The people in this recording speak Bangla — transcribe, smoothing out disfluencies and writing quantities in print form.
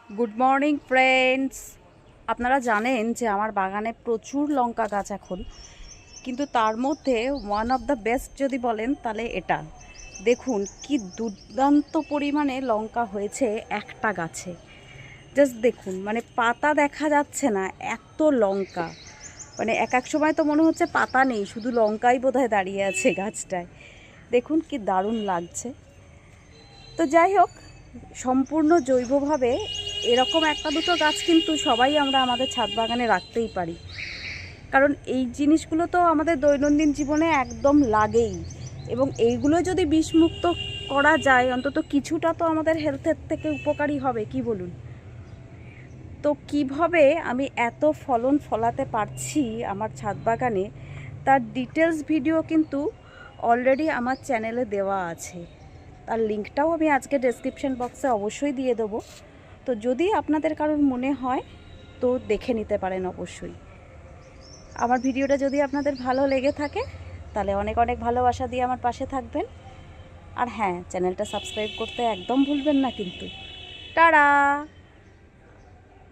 Good morning friends. আপনারা জানেন যে আমার বাগানে প্রচুর লঙ্কা গাছ এখন, কিন্তু তার মধ্যে ওয়ান অফ দ্য বেস্ট যদি বলেন তাহলে এটা দেখুন কি দুর্দান্ত পরিমাণে লঙ্কা হয়েছে একটা গাছে। জাস্ট দেখুন, মানে পাতা দেখা যাচ্ছে না, এত লঙ্কা। মানে এক এক সময় তো মনে হচ্ছে পাতা নেই, শুধু লঙ্কাই বোধহয় দাঁড়িয়ে আছে গাছটায়। দেখুন কি দারুণ লাগছে। তো যাই হোক, সম্পূর্ণ জৈবভাবে এরকম একটা দুটো গাছ কিন্তু সবাই আমরা আমাদের ছাদ বাগানে রাখতেই পারি, কারণ এই জিনিসগুলো তো আমাদের দৈনন্দিন জীবনে একদম লাগেই। এবং এইগুলো যদি বিষমুক্ত করা যায়, অন্তত কিছুটা তো আমাদের হেলথের থেকে উপকারী হবে, কি বলুন? তো কিভাবে আমি এত ফলন ফলাতে পারছি আমার ছাদ বাগানে, তার ডিটেলস ভিডিও কিন্তু অলরেডি আমার চ্যানেলে দেওয়া আছে। তার লিঙ্কটাও আমি আজকে ডেসক্রিপশন বক্সে অবশ্যই দিয়ে দেবো। তো যদি আপনাদের কারোর মনে হয় তো দেখে নিতে পারেন অবশ্যই। আমার ভিডিওটা যদি আপনাদের ভালো লেগে থাকে তাহলে অনেক অনেক ভালোবাসা দিয়ে আমার পাশে থাকবেন। আর হ্যাঁ, চ্যানেলটা সাবস্ক্রাইব করতে একদম ভুলবেন না কিন্তু। টাটা।